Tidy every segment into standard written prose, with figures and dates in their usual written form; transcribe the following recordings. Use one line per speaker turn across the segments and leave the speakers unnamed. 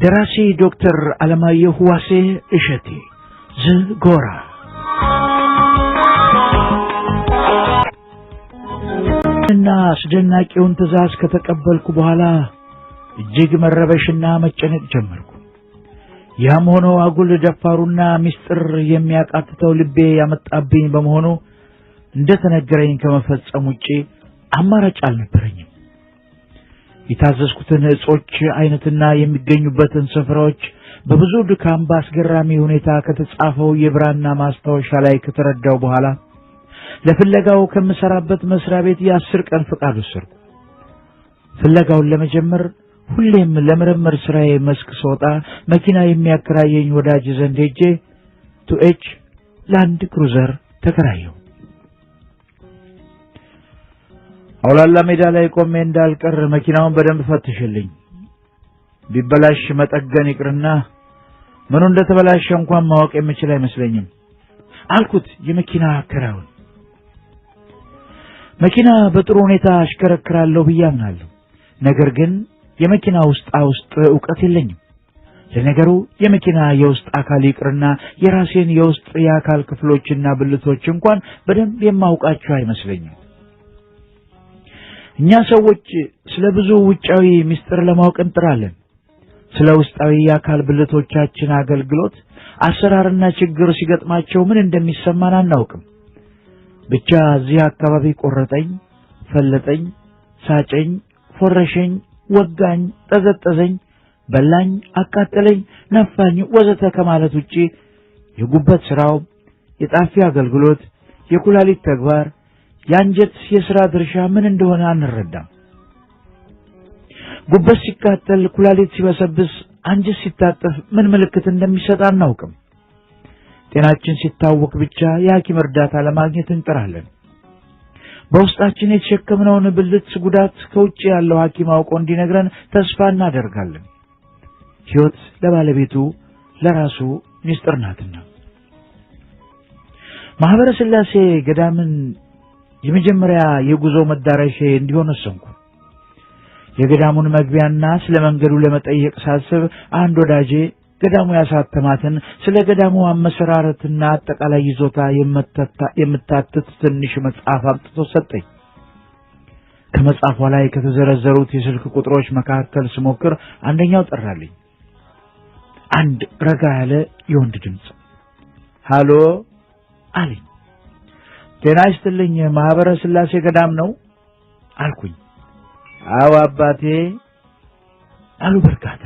ደራሲ ዶክተር አለማየሁ ዋሴ እሸቴ ዝጎራ እና አስደናቂውን ትዕዛዝ ከተቀበልኩ በኋላ እጅግ መረበሽና መጨነቅ ጀመርኩ። ያም ሆኖ አጉል ደፋሩና ምስጢር የሚያቃትተው ልቤ ያመጣብኝ በመሆኑ እንደተነገረኝ ከመፈጸም ውጪ አማራጭ አልነበረኝም። የታዘዝኩትን እጾች አይነትና የሚገኙበትን ስፍራዎች በብዙ ድካም በአስገራሚ ሁኔታ ከተጻፈው የብራና ማስታወሻ ላይ ከተረዳው በኋላ ለፍለጋው ከምሰራበት መስሪያ ቤት የ10 ቀን ፍቃድ ወሰድኩ። ፍለጋውን ለመጀመር ሁሌም ለምርምር ስራዬ መስክ ስወጣ መኪና የሚያከራየኝ ወዳጅ ዘንድ ሄጄ 2H ላንድ ክሩዘር ተከራየሁ። አውላላ ሜዳ ላይ ቆሜ እንዳልቀር መኪናውን በደንብ ፈትሽልኝ፣ ቢበላሽ መጠገን ይቅርና ምኑ እንደተበላሸ እንኳን ማወቅ የምችል አይመስለኝም አልኩት የመኪና አከራዩን። መኪና በጥሩ ሁኔታ አሽከረክራለሁ ብዬ አምናለሁ፣ ነገር ግን የመኪና ውስጥ ዕውቀት የለኝም። ለነገሩ የመኪና የውስጥ አካል ይቅርና የራሴን የውስጥ የአካል ክፍሎችና ብልቶች እንኳን በደንብ የማውቃቸው አይመስለኝም። እኛ ሰዎች ስለ ብዙ ውጫዊ ምስጢር ለማወቅ እንጥራለን። ስለ ውስጣዊ የአካል ብልቶቻችን አገልግሎት አሰራርና ችግር ሲገጥማቸው ምን እንደሚሰማን አናውቅም። ብቻ እዚህ አካባቢ ቆረጠኝ፣ ፈለጠኝ፣ ሳጨኝ፣ ፎረሸኝ፣ ወጋኝ፣ ጠዘጠዘኝ፣ በላኝ፣ አቃጠለኝ፣ ነፋኝ ወዘተ ከማለት ውጪ የጉበት ስራው፣ የጣፊያ አገልግሎት፣ የኩላሊት ተግባር፣ የአንጀት የሥራ ድርሻ ምን እንደሆነ አንረዳም። ጉበት ሲቃጠል፣ ኩላሊት ሲበሰብስ፣ አንጀት ሲታጠፍ ምን ምልክት እንደሚሰጥ አናውቅም። ጤናችን ሲታወክ ብቻ የሐኪም እርዳታ ለማግኘት እንጥራለን። በውስጣችን የተሸከምነውን ብልት ጉዳት ከውጭ ያለው ሐኪም አውቆ እንዲነግረን ተስፋ እናደርጋለን። ሕይወት ለባለቤቱ ለራሱ ምስጢር ናትና። ማህበረ ሥላሴ ገዳምን የመጀመሪያ የጉዞ መዳረሻ እንዲሆን ወሰንኩ። የገዳሙን መግቢያና ስለ መንገዱ ለመጠየቅ ሳስብ አንድ ወዳጄ ገዳሙ ያሳተማትን ስለ ገዳሙ አመሰራረትና አጠቃላይ ይዞታ የምታትት ትንሽ መጽሐፍ አምጥቶ ሰጠኝ። ከመጽሐፏ ላይ ከተዘረዘሩት የስልክ ቁጥሮች መካከል ስሞክር አንደኛው ጠራልኝ። አንድ ረጋ ያለ የወንድ ድምፅ ሃሎ አለኝ። ጤና ይስጥልኝ፣ ማህበረ ሥላሴ ገዳም ነው አልኩኝ። አዎ አባቴ አሉ በርካታ።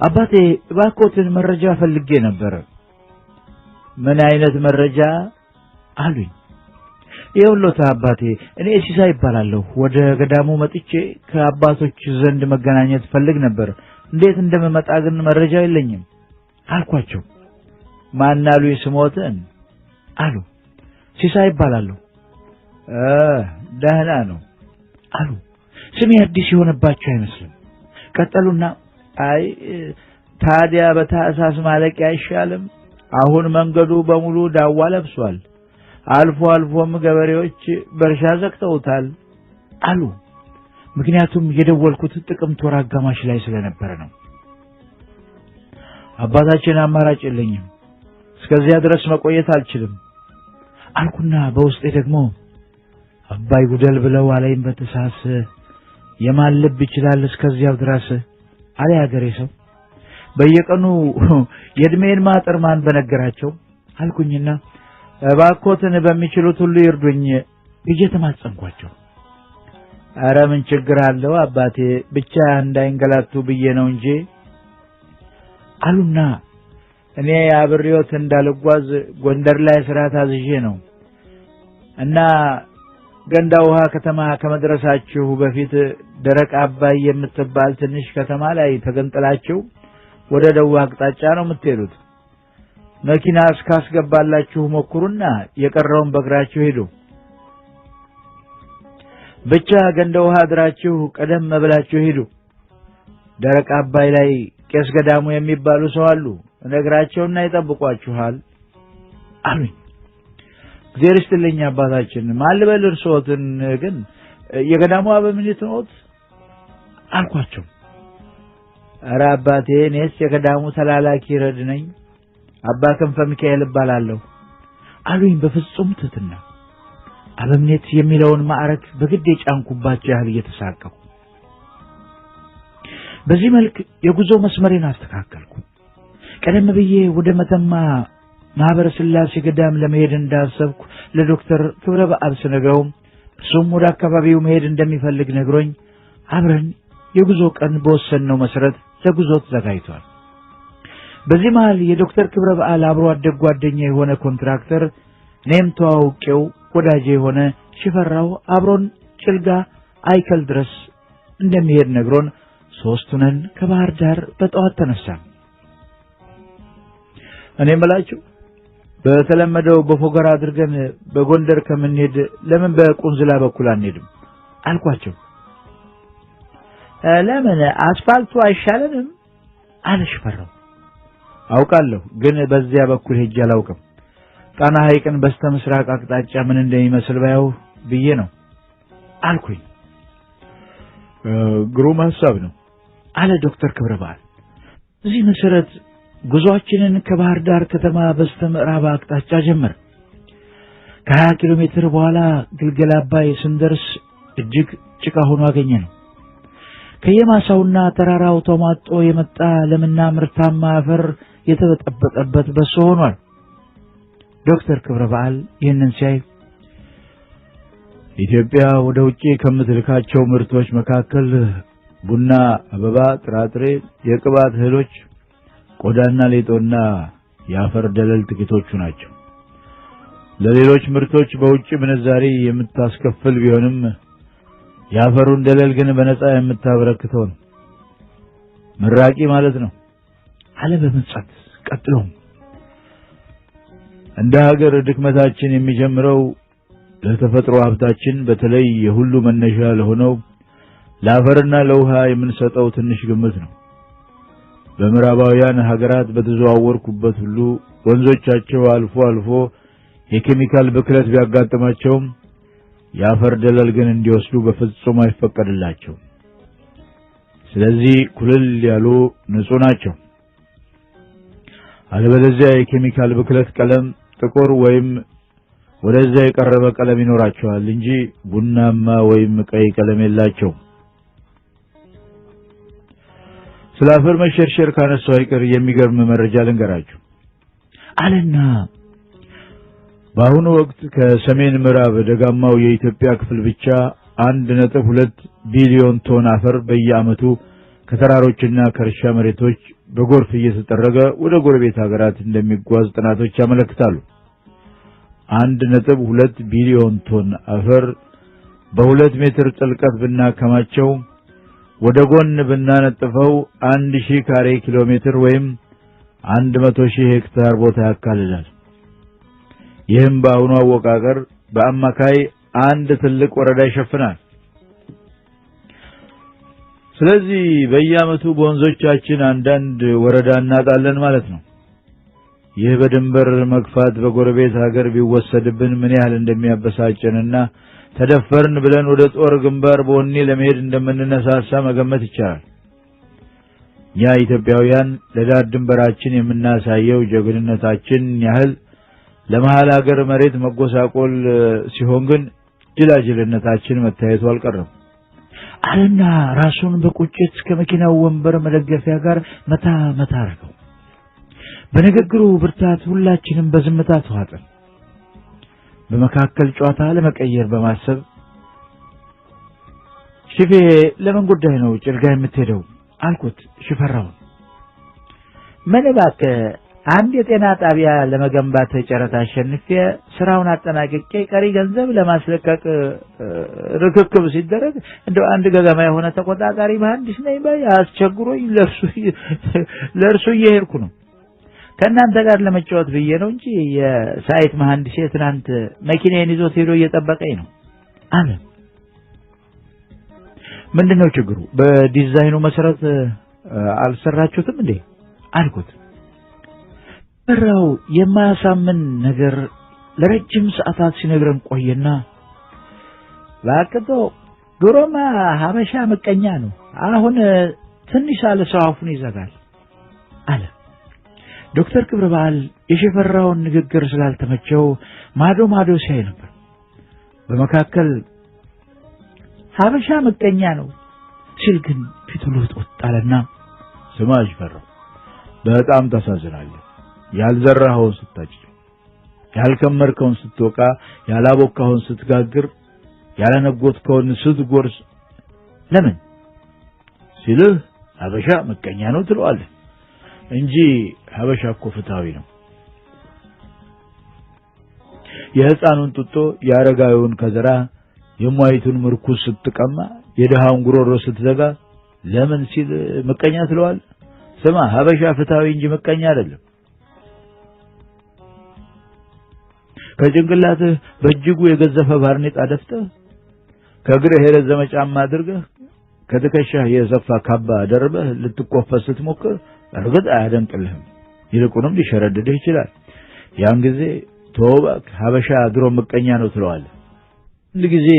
አባቴ እባክዎትን መረጃ ፈልጌ ነበር። ምን አይነት መረጃ አሉኝ። ይኸውልዎት አባቴ፣ እኔ ሲሳይ እባላለሁ። ወደ ገዳሙ መጥቼ ከአባቶች ዘንድ መገናኘት ፈልግ ነበር። እንዴት እንደምመጣ ግን መረጃ የለኝም አልኳቸው። ማን አሉ ስሞትን አሉ። ሲሳይ እባላለሁ። ደህና ነው አሉ። ስሜ አዲስ የሆነባቸው አይመስልም። ቀጠሉና አይ ታዲያ በታህሳስ ማለቂያ አይሻልም? አሁን መንገዱ በሙሉ ዳዋ ለብሷል። አልፎ አልፎም ገበሬዎች በእርሻ ዘግተውታል አሉ። ምክንያቱም የደወልኩት ጥቅምት ወር አጋማሽ ላይ ስለነበረ ነው። አባታችን አማራጭ የለኝም፣ እስከዚያ ድረስ መቆየት አልችልም አልኩና በውስጤ ደግሞ አባይ ጉደል ብለው አለኝ በተሳስ የማን ልብ ይችላል እስከዚያው ድረስ አለ ያገሬ ሰው። በየቀኑ የእድሜን ማጠር ማን በነገራቸው አልኩኝና እባክዎትን በሚችሉት ሁሉ ይርዱኝ ብዬ ተማጸንኳቸው። ኧረ ምን ችግር አለው አባቴ፣ ብቻ እንዳይንገላቱ ብዬ ነው እንጂ አሉና እኔ አብሬዎት እንዳልጓዝ ጎንደር ላይ ስራ ታዝዤ ነው እና ገንዳ ውሃ ከተማ ከመድረሳችሁ በፊት ደረቅ አባይ የምትባል ትንሽ ከተማ ላይ ተገንጥላችሁ ወደ ደቡብ አቅጣጫ ነው የምትሄዱት። መኪና እስካስገባላችሁ ሞክሩና የቀረውን በእግራችሁ ሄዱ። ብቻ ገንዳ ውሃ አድራችሁ ቀደም ብላችሁ ሄዱ። ደረቅ አባይ ላይ ቄስ ገዳሙ የሚባሉ ሰው አሉ፣ እነግራቸውና ይጠብቋችኋል አሉኝ። እግዚአብሔር ይስጥልኝ አባታችን፣ ማን ልበል እርስዎትን? ግን የገዳሙ አበምኔት ነዎት አልኳቸው። ኧረ አባቴ እኔስ የገዳሙ ተላላኪ ረድ ነኝ፣ አባ ክንፈ ሚካኤል እባላለሁ አሉኝ በፍጹም ትሕትና። አበምኔት የሚለውን ማዕረግ በግድ የጫንኩባቸው ያህል እየተሳቀቁ በዚህ መልክ የጉዞ መስመሬን አስተካከልኩ። ቀደም ብዬ ወደ መተማ ማህበረ ሥላሴ ገዳም ለመሄድ እንዳሰብኩ ለዶክተር ክብረ በዓል ስነግረው እሱም ወደ አካባቢው መሄድ እንደሚፈልግ ነግሮኝ አብረን የጉዞ ቀን በወሰንነው መሰረት ለጉዞ ተዘጋጅቷል። በዚህ መሃል የዶክተር ክብረ በዓል አብሮ አደግ ጓደኛ የሆነ ኮንትራክተር እኔም ተዋውቄው ወዳጄ የሆነ ሽፈራው አብሮን ጭልጋ አይከል ድረስ እንደሚሄድ ነግሮን ሶስቱንን ከባህር ዳር በጠዋት ተነሳን። እኔ መላችሁ በተለመደው በፎገራ አድርገን በጎንደር ከምንሄድ ለምን በቁንዝላ በኩል አንሄድም አልኳቸው። ለምን አስፋልቱ አይሻለንም አለ ሽፈራው። አውቃለሁ፣ ግን በዚያ በኩል ሄጄ አላውቅም። ጣና ሐይቅን በስተምስራቅ አቅጣጫ ምን እንደሚመስል ባየው ብዬ ነው አልኩኝ። ግሩም ሐሳብ ነው አለ ዶክተር ክብረ በዓል። እዚህ መሰረት ጉዞአችንን ከባህር ዳር ከተማ በስተምዕራብ አቅጣጫ ጀመር። ከ20 ኪሎ ሜትር በኋላ ግልገል አባይ ስንደርስ እጅግ ጭቃ ሆኖ አገኘነው። ከየማሳውና ተራራው ተሟጦ የመጣ ለምና ምርታማ አፈር የተበጠበጠበት በሶ ሆኗል። ዶክተር ክብረ በዓል ይህንን ሲያይ ኢትዮጵያ ወደ ውጪ ከምትልካቸው ምርቶች መካከል ቡና፣ አበባ፣ ጥራጥሬ፣ የቅባት እህሎች፣ ቆዳና ሌጦና የአፈር ደለል ጥቂቶቹ ናቸው። ለሌሎች ምርቶች በውጪ ምንዛሪ የምታስከፍል ቢሆንም የአፈሩን ደለል ግን በነጻ የምታበረክተው ነው። ምራቂ ማለት ነው አለ በመጻት። ቀጥሎም እንደ ሀገር ድክመታችን የሚጀምረው ለተፈጥሮ ሀብታችን በተለይ የሁሉ መነሻ ለሆነው ለአፈርና ለውሃ የምንሰጠው ትንሽ ግምት ነው። በምዕራባውያን ሀገራት በተዘዋወርኩበት ሁሉ ወንዞቻቸው አልፎ አልፎ የኬሚካል ብክለት ቢያጋጥማቸውም የአፈር ደለል ግን እንዲወስዱ በፍጹም አይፈቀድላቸውም። ስለዚህ ኩልል ያሉ ንጹህ ናቸው። አለበለዚያ የኬሚካል ብክለት ቀለም ጥቁር ወይም ወደዛ የቀረበ ቀለም ይኖራቸዋል እንጂ ቡናማ ወይም ቀይ ቀለም የላቸውም። ስለ አፈር መሸርሸር ካነሳው አይቀር የሚገርም መረጃ ልንገራችሁ አለና በአሁኑ ወቅት ከሰሜን ምዕራብ ደጋማው የኢትዮጵያ ክፍል ብቻ 1.2 ቢሊዮን ቶን አፈር በየዓመቱ ከተራሮችና ከእርሻ መሬቶች በጎርፍ እየተጠረገ ወደ ጎረቤት ሀገራት እንደሚጓዝ ጥናቶች ያመለክታሉ። 1.2 ቢሊዮን ቶን አፈር በ2 ሜትር ጥልቀት ብናከማቸው ወደ ጎን ብናነጥፈው 1000 ካሬ ኪሎ ሜትር ወይም 100,000 ሄክታር ቦታ ያካልላል። ይህም በአሁኑ አወቃቀር በአማካይ አንድ ትልቅ ወረዳ ይሸፍናል። ስለዚህ በየዓመቱ በወንዞቻችን አንዳንድ ወረዳ እናጣለን ማለት ነው። ይህ በድንበር መግፋት በጎረቤት ሀገር ቢወሰድብን ምን ያህል እንደሚያበሳጨንና ተደፈርን ብለን ወደ ጦር ግንባር በወኔ ለመሄድ እንደምንነሳሳ መገመት ይቻላል። ያ ኢትዮጵያውያን ለዳር ድንበራችን የምናሳየው ጀግንነታችን ያህል ለመሃል ሀገር መሬት መጎሳቆል ሲሆን ግን ጅላጅልነታችን መታየቱ አልቀረም አለና ራሱን በቁጭት ከመኪናው ወንበር መደገፊያ ጋር መታ አረገው። በንግግሩ ብርታት ሁላችንም በዝምታ ተዋጠን። በመካከል ጨዋታ ለመቀየር በማሰብ ሽፌ ለምን ጉዳይ ነው ጭልጋ የምትሄደው አልኩት ሽፈራው። ምን እባክህ አንድ የጤና ጣቢያ ለመገንባት ጨረታ አሸንፌ ስራውን አጠናቅቄ ቀሪ ገንዘብ ለማስለቀቅ ርክክብ ሲደረግ እንደው አንድ ገገማ የሆነ ተቆጣጣሪ መሐንዲስ ነኝ ባይ አስቸግሮኝ ለእርሱ እየሄድኩ ነው። ከእናንተ ጋር ለመጫወት ብዬ ነው እንጂ የሳይት መሐንዲስ ትናንት መኪናዬን ይዞት ሄዶ እየጠበቀኝ ነው አለ። ምንድነው ችግሩ? በዲዛይኑ መሰረት አልሰራችሁትም እንዴ አልኩት። ፈራው የማያሳምን ነገር ለረጅም ሰዓታት ሲነግረን ቆየና ባክቶ ድሮማ ሀበሻ ምቀኛ ነው፣ አሁን ትንሽ አለ ሰው አፉን ይዘጋል አለ። ዶክተር ክብረ በዓል የሽፈራውን ንግግር ስላልተመቸው ማዶ ማዶ ሲያይ ነበር። በመካከል ሀበሻ ምቀኛ ነው ሲል ግን ፊቱ ልውጥ አለና
ስማ ሽፈራው፣ በጣም ታሳዝናለህ። ያልዘራኸውን ስታጭድ፣ ያልከመርከውን ስትወቃ፣ ያላቦካኸውን ስትጋግር፣ ያላነጎትከውን ስትጎርስ
ለምን
ሲልህ ሀበሻ ምቀኛ ነው ትለዋለህ እንጂ ሀበሻ እኮ ፍትሃዊ ነው። የሕፃኑን ጡጦ ያረጋዩን ከዘራ፣ የሟይቱን ምርኩስ ስትቀማ፣ የድሃውን ጉሮሮ ስትዘጋ ለምን ሲል ምቀኛ ትለዋለህ? ስማ ሀበሻ ፍትሃዊ እንጂ ምቀኛ አይደለም። ከጭንቅላትህ በእጅጉ የገዘፈ ባርኔጣ ደፍተህ፣ ከእግርህ የረዘመ ጫማ አድርገህ፣ ከትከሻህ የሰፋ ካባ ደርበህ ልትቆፈስ ስትሞክር እርግጥ አያደንቅልህም፣ ይልቁንም ሊሸረድድህ ይችላል። ያን ጊዜ ተወባክ ሀበሻ ድሮ ምቀኛ ነው ትለዋለህ። አንድ ጊዜ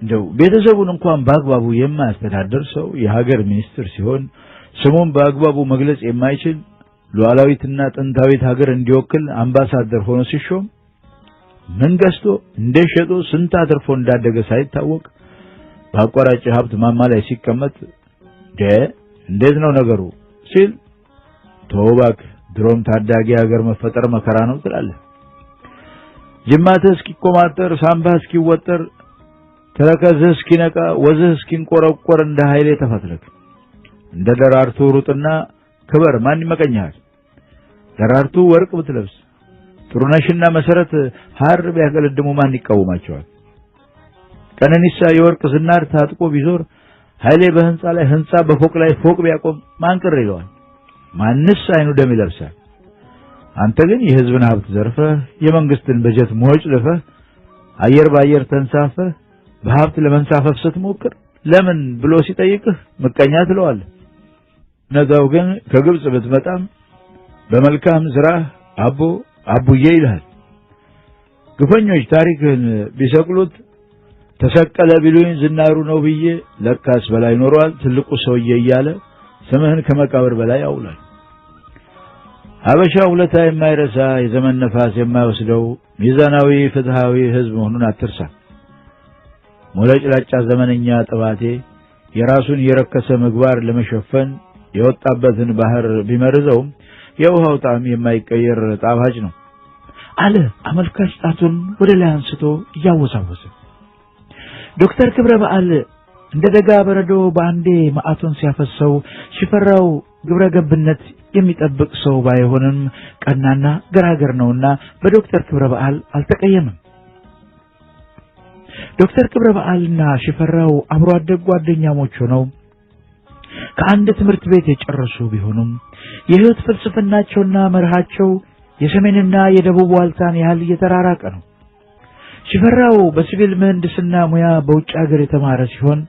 እንደው ቤተሰቡን እንኳን በአግባቡ የማያስተዳድር ሰው የሀገር ሚኒስትር ሲሆን ስሙን በአግባቡ መግለጽ የማይችል ሉዓላዊትና ጥንታዊት ሀገር እንዲወክል አምባሳደር ሆኖ ሲሾም ምን ገዝቶ እንዴት ሸጦ ስንት አትርፎ እንዳደገ ሳይታወቅ በአቋራጭ ሀብት ማማ ላይ ሲቀመጥ እንዴት ነው ነገሩ ሲል ተወባክ ድሮም ታዳጊ ሀገር መፈጠር መከራ ነው ትላለህ። ጅማትህ እስኪቆማጠር፣ ሳምባህ እስኪወጠር፣ ተረከዝህ እስኪነቃ፣ ወዝህ እስኪንቆረቆር እንደ ኃይሌ ተፈትለክ እንደ ደራርቱ ሩጥና ክበር፣ ማን ይመቀኛል? ደራርቱ ወርቅ ብትለብስ፣ ጥሩነሽና መሰረት ሐር ቢያገለድሙ ማን ይቃወማቸዋል? ቀነኒሳ የወርቅ ዝናር ታጥቆ ቢዞር፣ ኃይሌ በህንጻ ላይ ህንጻ በፎቅ ላይ ፎቅ ቢያቆም ማን ቅር ይለዋል? ማንስ አይኑ ደም ይለብሳል? አንተ ግን የህዝብን ሀብት ዘርፈህ፣ የመንግስትን በጀት ሞጭልፈህ፣ አየር ባየር ተንሳፈህ በሀብት ለመንሳፈፍ ስትሞክር ለምን ብሎ ሲጠይቅህ ምቀኛ ትለዋለህ። ነጋው ግን ከግብጽ ብትመጣም በመልካም ስራህ አቡዬ ይልሃል። ግፈኞች ታሪክህን ቢሰቅሉት ተሰቀለ ቢሉኝ ዝናሩ ነው ብዬ ለካስ በላይ ኖሯል ትልቁ ሰውዬ እያለ ስምህን ከመቃብር በላይ ያውላል። ሀበሻ ውለታ የማይረሳ የዘመን ነፋስ የማይወስደው ሚዛናዊ ፍትሃዊ ህዝብ መሆኑን አትርሳ። ሞለጭላጫ ዘመነኛ ጥባቴ የራሱን የረከሰ ምግባር ለመሸፈን የወጣበትን ባህር ቢመርዘውም የውሃው ጣዕም የማይቀየር ጣፋጭ ነው አለ አመልካች ጣቱን ወደ ላይ አንስቶ እያወሳወሰ። ዶክተር ክብረ በዓል እንደ ደጋ በረዶ በአንዴ መዓቱን ሲያፈሰው ሽፈራው ግብረ ገብነት የሚጠብቅ ሰው ባይሆንም ቀናና ገራገር ነውና በዶክተር ክብረ በዓል አልተቀየመም። ዶክተር ክብረ በዓልና ሽፈራው አብሮ አደግ ጓደኛሞች ሆነው ከአንድ ትምህርት ቤት የጨረሱ ቢሆኑም የህይወት ፍልስፍናቸውና መርሃቸው የሰሜንና የደቡብ ዋልታን ያህል እየተራራቀ ነው። ሽፈራው በሲቪል ምህንድስና ሙያ በውጭ ሀገር የተማረ ሲሆን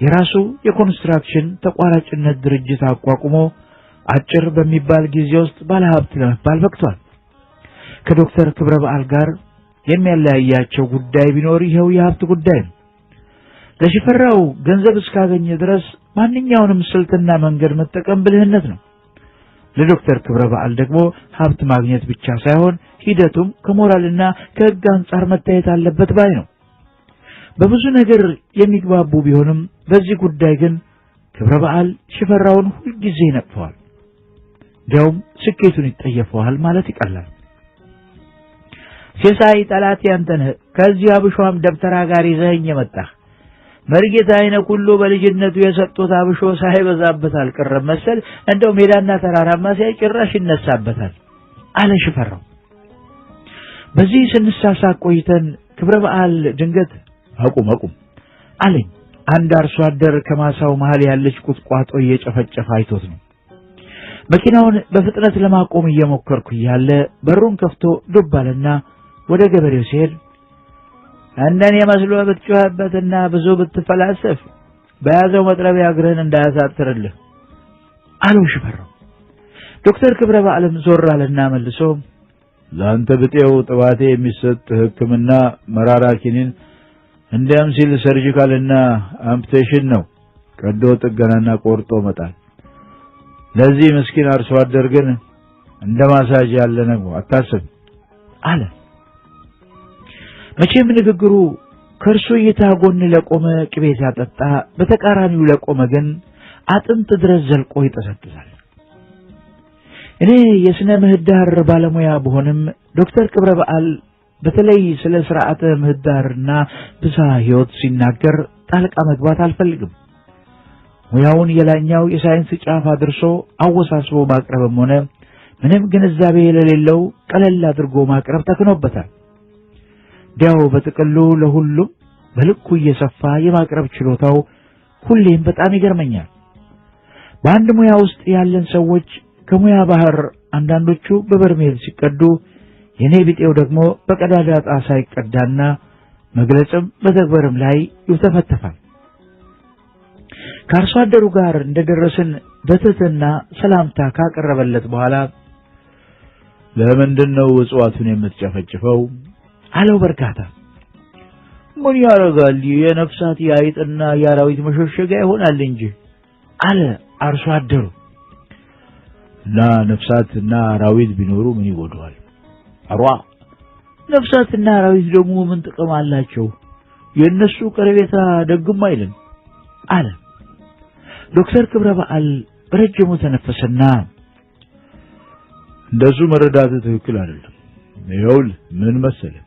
የራሱ የኮንስትራክሽን ተቋራጭነት ድርጅት አቋቁሞ አጭር በሚባል ጊዜ ውስጥ ባለሀብት ለመባል በቅቷል። ከዶክተር ክብረ በዓል ጋር የሚያለያያቸው ጉዳይ ቢኖር ይኸው የሀብት ጉዳይ ነው። ለሽፈራው ገንዘብ እስካገኘ ድረስ ማንኛውንም ስልትና መንገድ መጠቀም ብልህነት ነው። ለዶክተር ክብረ በዓል ደግሞ ሀብት ማግኘት ብቻ ሳይሆን ሂደቱም ከሞራልና ከሕግ አንጻር መታየት አለበት ባይ ነው። በብዙ ነገር የሚግባቡ ቢሆንም በዚህ ጉዳይ ግን ክብረ በዓል ሽፈራውን ሁልጊዜ ይነቅፈዋል። እንዲያውም ስኬቱን ይጠየፈዋል ማለት ይቀላል። ሲሳይ ጠላት ያንተነህ ከዚህ አብሾም ደብተራ ጋር ይዘኸኝ የመጣህ መርጌታ አይነ ሁሉ በልጅነቱ የሰጡት አብሾ ሳይበዛበት አልቀረም መሰል እንደው ሜዳና ተራራማ ሲያይ ጭራሽ ይነሳበታል አለ ሽፈራው። በዚህ ስንሳሳቅ ቆይተን ክብረ በዓል ድንገት አቁም አለኝ። አንድ አርሶ አደር ከማሳው መሃል ያለች ቁጥቋጦ እየጨፈጨፈ አይቶት ነው። መኪናውን በፍጥነት ለማቆም እየሞከርኩ ያለ በሩን ከፍቶ ዱብ አለና ወደ ገበሬው ሲሄድ እንደኔ መስሎ ብትጮህበትና ብዙ ብትፈላሰፍ በያዘው መጥረቢያ እግርህን እንዳያሳጥርልህ አለው ሽፈራው። ዶክተር ክብረ በዓልም ዞር አለና መልሶ ለአንተ ብጤው ጥባቴ የሚሰጥ ሕክምና መራራ ኪኒን እንዲያም ሲል ሰርጂካልና አምፕቴሽን ነው ቀዶ ጥገናና ቆርጦ መጣል። ለዚህ ምስኪን አርሶ አደር ግን እንደ ማሳጅ ያለ ነው አታስብ
አለ። መቼም ንግግሩ ከእርሱ እይታ ጎን ለቆመ ቅቤ ሲያጠጣ፣ በተቃራኒው ለቆመ ግን አጥንት ድረስ ዘልቆ ይጠሰጥሳል። እኔ የስነ ምህዳር ባለሙያ ብሆንም ዶክተር ክብረ በዓል በተለይ ስለ ስርዓተ ምህዳርና ብዝሃ ሕይወት ሲናገር ጣልቃ መግባት አልፈልግም። ሙያውን የላኛው የሳይንስ ጫፍ አድርሶ አወሳስቦ ማቅረብም ሆነ ምንም ግንዛቤ የሌለው ቀለል አድርጎ ማቅረብ ተክኖበታል። ዲያው በጥቅሉ ለሁሉም በልኩ እየሰፋ የማቅረብ ችሎታው ሁሌም በጣም ይገርመኛል። በአንድ ሙያ ውስጥ ያለን ሰዎች ከሙያ ባህር አንዳንዶቹ በበርሜል ሲቀዱ፣ የኔ ቢጤው ደግሞ በቀዳዳ ጣሳ ይቀዳና መግለጽም በተግበርም ላይ ይተፈተፋል። ከአርሶ አደሩ ጋር እንደደረስን በትህትና ሰላምታ ካቀረበለት በኋላ
ለምንድን ነው እጽዋቱን የምትጨፈጭፈው
አለው በርካታ።
ምን ያደርጋል የነፍሳት የአይጥና የአራዊት መሸሸጊያ ይሆናል እንጂ
አለ አርሶ አደሩ።
እና ነፍሳትና አራዊት ቢኖሩ ምን ይጎዳዋል?
አሯ ነፍሳትና አራዊት ደግሞ ምን ጥቅም አላቸው? የእነሱ ቀረቤታ ደግም አይልም አለ። ዶክተር ክብረ በዓል ረጅሙ ተነፈሰና
እንደሱ መረዳት ትክክል አይደለም። ይኸውልህ ምን መሰለህ፣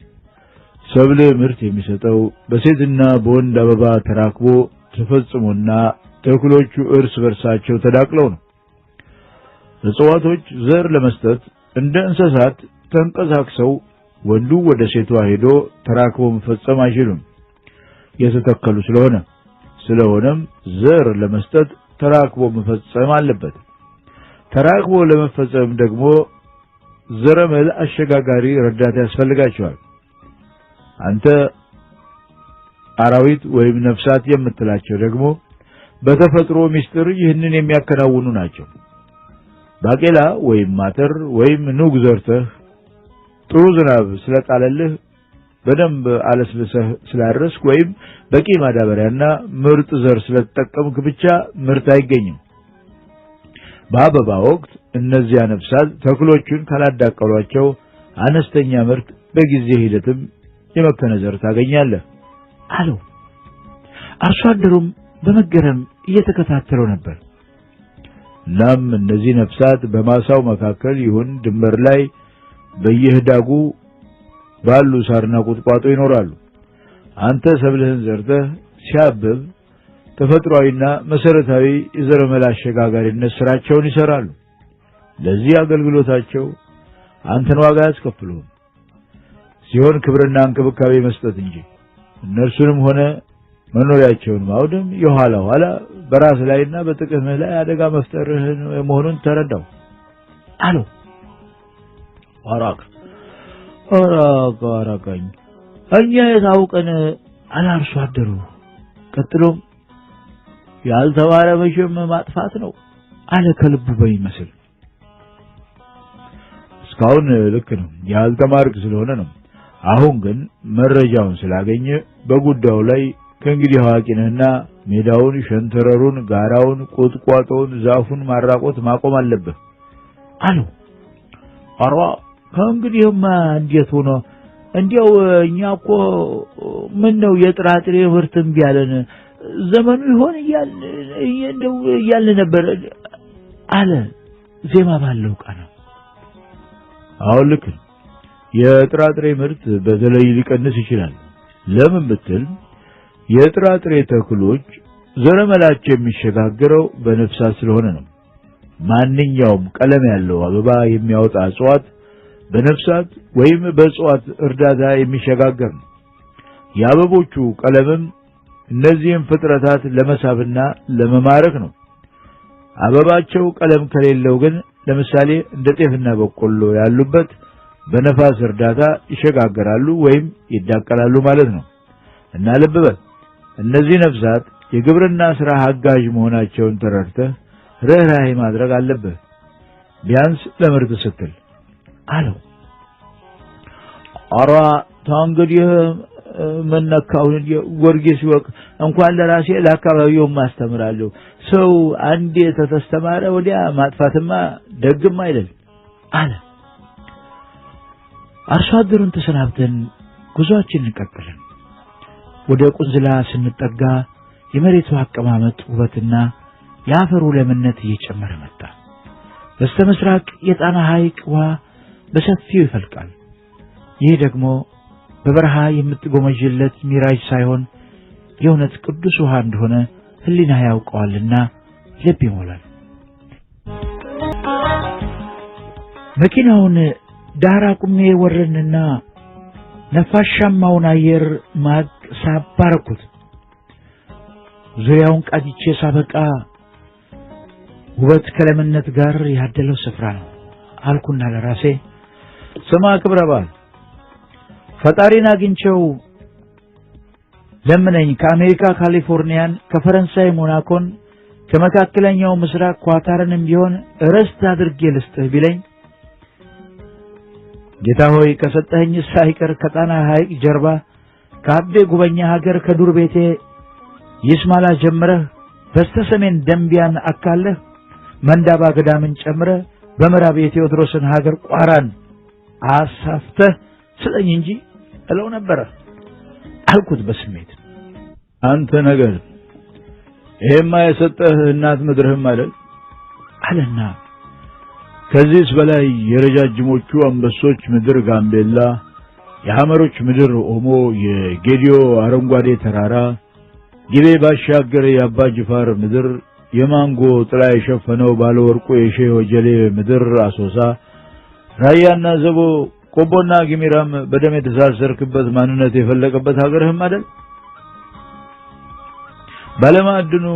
ሰብል ምርት የሚሰጠው በሴትና በወንድ አበባ ተራክቦ ተፈጽሞና ተክሎቹ እርስ በርሳቸው ተዳቅለው ነው። እጽዋቶች ዘር ለመስጠት እንደ እንስሳት ተንቀሳቅሰው ወንዱ ወደ ሴቷ ሄዶ ተራክቦ መፈጸም አይችሉም የተተከሉ ስለሆነ። ስለሆነም ዘር ለመስጠት ተራክቦ መፈጸም አለበት። ተራክቦ ለመፈጸም ደግሞ ዘረመል አሸጋጋሪ ረዳት ያስፈልጋቸዋል። አንተ አራዊት ወይም ነፍሳት የምትላቸው ደግሞ በተፈጥሮ ሚስጥር ይህንን የሚያከናውኑ ናቸው። ባቄላ ወይም ማተር ወይም ኑግ ዘርተህ ጥሩ ዝናብ ስለጣለልህ በደንብ አለስልሰህ ስላረስክ ወይም በቂ ማዳበሪያና ምርጥ ዘር ስለተጠቀምክ ብቻ ምርት አይገኝም። በአበባ ወቅት እነዚያ ነፍሳት ተክሎቹን ካላዳቀሏቸው አነስተኛ ምርት በጊዜ ሂደትም የመከነ ዘር ታገኛለህ
አለው። አርሶ አደሩም በመገረም እየተከታተለው ነበር።
እናም እነዚህ ነፍሳት በማሳው መካከል ይሁን ድንበር ላይ በየህዳጉ ባሉ ሳርና ቁጥቋጦ ይኖራሉ። አንተ ሰብልህን ዘርተህ ሲያብብ ተፈጥሯዊና መሰረታዊ የዘረመል አሸጋጋሪነት ስራቸውን ይሰራሉ። ለዚህ አገልግሎታቸው አንተን ዋጋ ያስከፍሉም ሲሆን ክብርና እንክብካቤ መስጠት እንጂ እነርሱንም ሆነ መኖሪያቸውን ማውደም የኋላ ኋላ በራስ ላይና በጥቅምህ ላይ አደጋ መፍጠርህን መሆኑን ተረዳው
አለው።
አራቃኝ እኛ የታውቀን አላርሶ አደሩ። ቀጥሎም ያልተማረ መቼም ማጥፋት ነው
አለ ከልቡ በሚመስል።
እስካሁን ልክ ነው፣ ያልተማርክ ስለሆነ ነው። አሁን ግን መረጃውን ስላገኘ በጉዳዩ ላይ ከእንግዲህ አዋቂ ነህና ሜዳውን፣ ሸንተረሩን፣ ጋራውን፣ ቁጥቋጦውን፣ ዛፉን ማራቆት ማቆም አለብህ
አለው።
አሯ ከእንግዲህማ እንዴት ሆኖ እንዲያው እኛ እኮ ምን ነው የጥራጥሬ ምርት እምቢ አለን ዘመኑ ይሆን እያልን ነበር
አለ ዜማ ባለው ቃና።
አሁን ልክ የጥራጥሬ ምርት በተለይ ሊቀንስ ይችላል። ለምን ብትል የጥራጥሬ ተክሎች ዘረመላቸው የሚሸጋገረው በነፍሳት ስለሆነ ነው። ማንኛውም ቀለም ያለው አበባ የሚያወጣ እጽዋት በነፍሳት ወይም በእጽዋት እርዳታ የሚሸጋገር ነው። የአበቦቹ ቀለምም እነዚህን ፍጥረታት ለመሳብና ለመማረክ ነው። አበባቸው ቀለም ከሌለው ግን ለምሳሌ እንደ ጤፍና በቆሎ ያሉበት በነፋስ እርዳታ ይሸጋገራሉ ወይም ይዳቀላሉ ማለት ነው። እና ልብ በል እነዚህ ነፍሳት የግብርና ሥራ አጋዥ መሆናቸውን ተረድተህ ርህራሄ ማድረግ አለብህ፣ ቢያንስ ለምርት ስትል
አለው።
አራ ታንግዲህ መነካውን ወርጌስ ይወቅ እንኳን ለራሴ ለአካባቢውም አስተምራለሁ። ሰው አንዴ ተተስተማረ ወዲያ ማጥፋትማ ደግም አይደል
አለ። አርሶ አደሩን ተሰናብተን ጉዞአችንን ቀጠልን። ወደ ቁንዝላ ስንጠጋ የመሬቱ አቀማመጥ ውበትና የአፈሩ ለምነት እየጨመረ መጣ። በስተምስራቅ የጣና ሐይቅ ውሃ በሰፊው ይፈልቃል። ይህ ደግሞ በበረሃ የምትጎመጅለት ሚራጅ ሳይሆን የእውነት ቅዱስ ውሃ እንደሆነ ሕሊና ያውቀዋልና ልብ ይሞላል። መኪናውን ዳር አቁሜ ወረድንና ነፋሻማውን አየር ማግ ሳባረኩት። ዙሪያውን ቃጅቼ ሳበቃ ውበት ከለምነት ጋር ያደለው ስፍራ ነው አልኩና ለራሴ
ስማ ክብረ በዓል ፈጣሪን አግኝቼው ለምነኝ ከአሜሪካ ካሊፎርኒያን፣ ከፈረንሳይ ሞናኮን፣ ከመካከለኛው ምስራቅ ኳታርንም ቢሆን ርስት አድርጌ ልስጥህ ቢለኝ ጌታ ሆይ ከሰጠኸኝ ሳይቀር ከጣና ሐይቅ ጀርባ ከአቤ ጉበኛ ሀገር ከዱር ቤቴ ይስማላ ጀምረህ በስተሰሜን ደንቢያን አካለህ መንዳባ ገዳምን ጨምረህ በምዕራብ የቴዎድሮስን ሀገር ቋራን አሳፍተህ ስጠኝ እንጂ እለው ነበረ አልኩት በስሜት። አንተ ነገር ይሄማ የሰጠህ እናት ምድርህም አይደል
አለና
ከዚህስ በላይ የረጃጅሞቹ አንበሶች ምድር ጋምቤላ፣ የሐመሮች ምድር ኦሞ፣ የጌዲዮ አረንጓዴ ተራራ፣ ጊቤ ባሻገር የአባ ጅፋር ምድር፣ የማንጎ ጥላ የሸፈነው ባለወርቁ የሼህ ወጀሌ ምድር አሶሳ፣ ራያና ዘቦ፣ ቆቦና ጊሚራም በደም የተሳሰርክበት ማንነት የፈለቀበት ሀገርህም አይደል? ባለማዕድኑ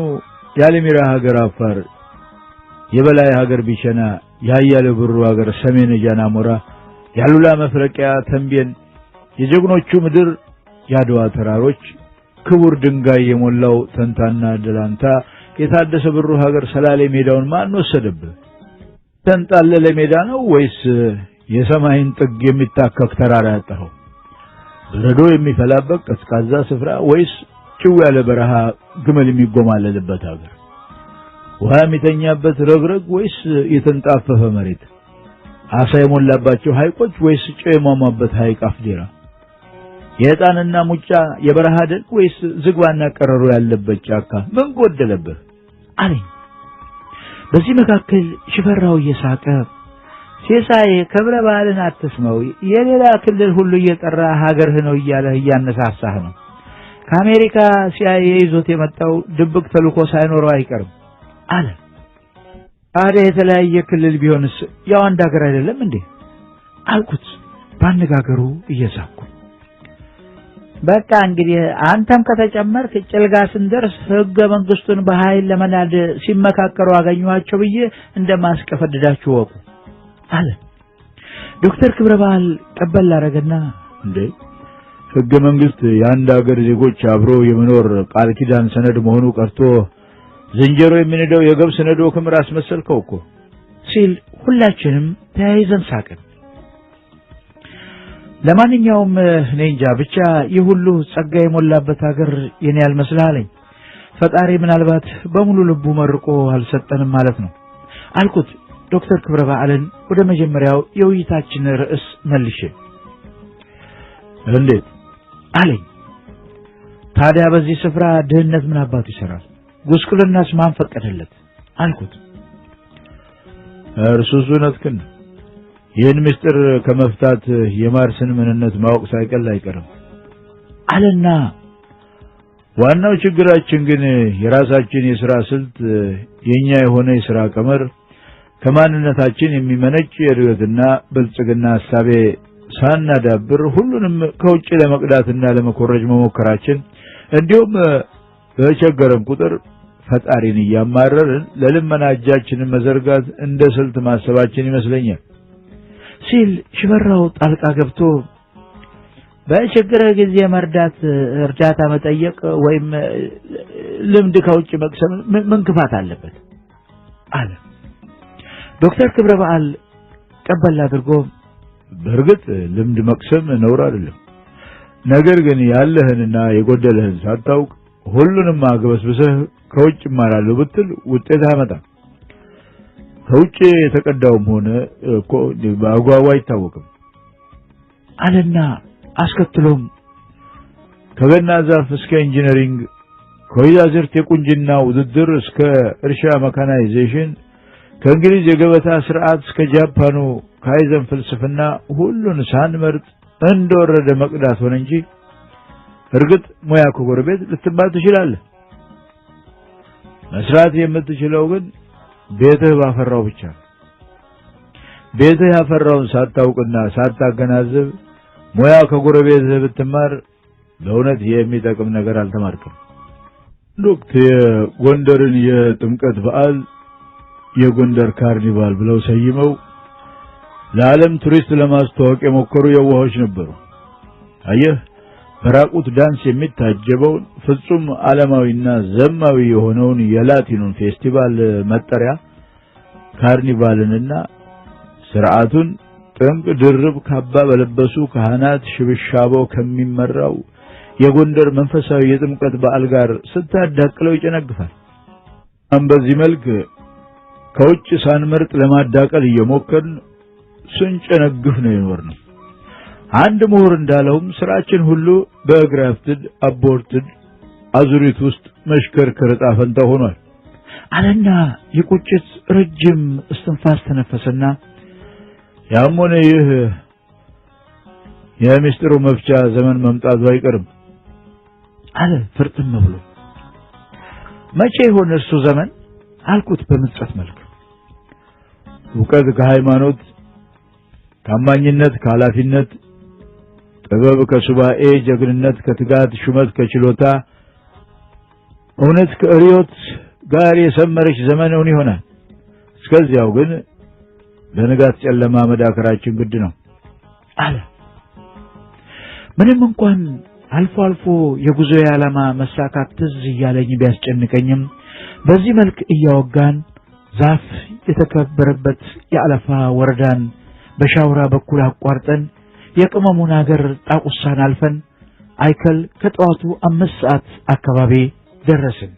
ያለሚራ ሀገር አፋር፣ የበላይ ሀገር ቢቸና፣ ያያለ ብሩ ሀገር ሰሜን ጃናሞራ፣ ያሉላ መፍረቂያ ተንቤን፣ የጀግኖቹ ምድር ያድዋ ተራሮች፣ ክቡር ድንጋይ የሞላው ተንታና ደላንታ፣ የታደሰ ብሩ ሀገር ሰላሌ ሜዳውን ማን ወሰደብህ? ተንጣለለ ሜዳ ነው ወይስ የሰማይን ጥግ የሚታከክ ተራራ ያጣኸው? በረዶ የሚፈላበት ቀዝቃዛ ስፍራ ወይስ ጭው ያለ በረሃ ግመል የሚጎማለልበት ሀገር? ውሃ የሚተኛበት ረግረግ ወይስ የተንጣፈፈ መሬት? አሳ የሞላባቸው ሐይቆች ወይስ ጨው የሟሟበት ሐይቅ አፍዴራ? የዕጣንና ሙጫ የበረሃ ደን ወይስ ዝግባና ቀረሮ ያለበት ጫካ? ምን ጎደለብህ
አለኝ። በዚህ መካከል ሽፈራው እየሳቀ ሲሳይ ክብረ በዓልን አትስመው፣ የሌላ ክልል ሁሉ እየጠራ ሀገርህ ነው እያለህ እያነሳሳህ ነው። ከአሜሪካ ሲአይኤ ይዞት የመጣው ድብቅ ተልእኮ ሳይኖረው አይቀርም አለ። ታዲያ የተለያየ ክልል ቢሆንስ ያው አንድ ሀገር አይደለም እንዴ አልኩት ባነጋገሩ እየሳኩ። በቃ እንግዲህ አንተም ከተጨመርክ ጭልጋ ስንደርስ ሕገ መንግስቱን በኃይል ለመናድ ሲመካከሩ አገኘኋቸው ብዬ እንደማስቀፈድዳችሁ ወቁ አለ። ዶክተር ክብረ በዓል ቀበል አደረገና
እንዴ ሕገ መንግስት የአንድ ሀገር ዜጎች አብሮ የመኖር ቃል ኪዳን ሰነድ መሆኑ ቀርቶ ዝንጀሮ የሚነደው የገብስ ነዶ ክምር አስመሰልከው እኮ
ሲል ሁላችንም ተያይዘን ሳቅን። ለማንኛውም እኔ እንጃ ብቻ ይህ ሁሉ ጸጋ የሞላበት ሀገር የኔ ያልመስልሃለኝ። ፈጣሪ ምናልባት በሙሉ ልቡ መርቆ አልሰጠንም ማለት ነው አልኩት ዶክተር ክብረ በዓልን ወደ መጀመሪያው የውይይታችን ርዕስ መልሼ።
እንዴት
አለኝ። ታዲያ በዚህ ስፍራ ድህነት ምን አባቱ ይሰራል? ጉስቁልናስ ማን ፈቀደለት አልኩት።
እርሱስ እውነትህን ይህን ምስጢር ከመፍታት የማርስን ምንነት ማወቅ ሳይቀል አይቀርም
አለና
ዋናው ችግራችን ግን የራሳችን የሥራ ስልት የኛ የሆነ የሥራ ቀመር ከማንነታችን የሚመነጭ የእድገትና ብልጽግና ሐሳቤ ሳናዳብር ሁሉንም ከውጭ ለመቅዳትና ለመኮረጅ መሞከራችን እንዲሁም በቸገረን ቁጥር ፈጣሪን እያማረርን ለልመና እጃችንን መዘርጋት እንደ ስልት ማሰባችን ይመስለኛል
ሲል ሽፈራው ጣልቃ ገብቶ በችግር ጊዜ እርዳታ መጠየቅ ወይም ልምድ ከውጭ መቅሰም ምን ክፋት አለበት አለ። ዶክተር ክብረ በዓል ቀበል አድርጎ
በእርግጥ ልምድ መቅሰም ነውር አይደለም፣ ነገር ግን ያለህንና የጎደለህን ሳታውቅ ሁሉንም አግበስብሰህ ከውጭ እማራለሁ ብትል ውጤት አያመጣም። ከውጭ የተቀዳውም ሆነ እኮ በአጓጓ አይታወቅም
አለና አስከትሎም
ከገና ዛፍ እስከ ኢንጂነሪንግ፣ ከወይዛዝርት የቁንጅና ውድድር እስከ እርሻ መካናይዜሽን፣ ከእንግሊዝ የገበታ ስርዓት እስከ ጃፓኑ ካይዘን ፍልስፍና ሁሉን ሳንመርጥ እንደወረደ መቅዳት ሆነ እንጂ እርግጥ ሙያ ከጎረቤት ልትባል ትችላለህ። መስራት የምትችለው ግን ቤትህ ባፈራው ብቻ። ቤትህ ያፈራውን ሳታውቅና ሳታገናዝብ ሙያ ከጎረቤትህ ብትማር ለእውነት የሚጠቅም ነገር አልተማርክም። ዶክት የጎንደርን የጥምቀት በዓል የጎንደር ካርኒቫል ብለው ሰይመው ለዓለም ቱሪስት ለማስተዋወቅ የሞከሩ የዋሆች ነበሩ። አየህ፣ በራቁት ዳንስ የሚታጀበውን ፍጹም ዓለማዊና ዘማዊ የሆነውን የላቲኑን ፌስቲቫል መጠሪያ ካርኒቫልንና ስርዓቱን ጥንቅ ድርብ ካባ በለበሱ ካህናት ሽብሻቦ ከሚመራው የጎንደር መንፈሳዊ የጥምቀት በዓል ጋር ስታዳቅለው ይጨነግፋል። በዚህ መልክ ከውጭ ሳንመርጥ ለማዳቀል እየሞከርን ስንጨነግፍ ነው የኖርነው። አንድ ምሁር እንዳለውም ስራችን ሁሉ በግራፍትድ አቦርትድ አዙሪት ውስጥ መሽከርከር ዕጣ ፈንታ ሆኗል
አለና የቁጭት ረጅም እስትንፋስ ተነፈሰና
ያም ሆነ ይህ የምስጢሩ መፍቻ ዘመን መምጣቱ አይቀርም
አለ ፍርጥም ብሎ። መቼ ይሆን እሱ ዘመን አልኩት በምጸት መልክ። ዕውቀት ከሃይማኖት፣ ታማኝነት ከኃላፊነት፣ ጥበብ ከሱባኤ፣ ጀግንነት ከትጋት፣ ሹመት ከችሎታ፣ እውነት ከርዮት ጋር የሰመረች ዘመን እውን ይሆናል። እስከዚያው ግን ለንጋት ጨለማ መዳከራችን ግድ ነው አለ። ምንም እንኳን አልፎ አልፎ የጉዞዬ ዓላማ መሳካት ትዝ እያለኝ ቢያስጨንቀኝም በዚህ መልክ እያወጋን ዛፍ የተከበረበት የአለፋ ወረዳን በሻውራ በኩል አቋርጠን የቅመሙን አገር ጣቁሳን አልፈን አይከል ከጠዋቱ 5 ሰዓት አካባቢ ደረስን።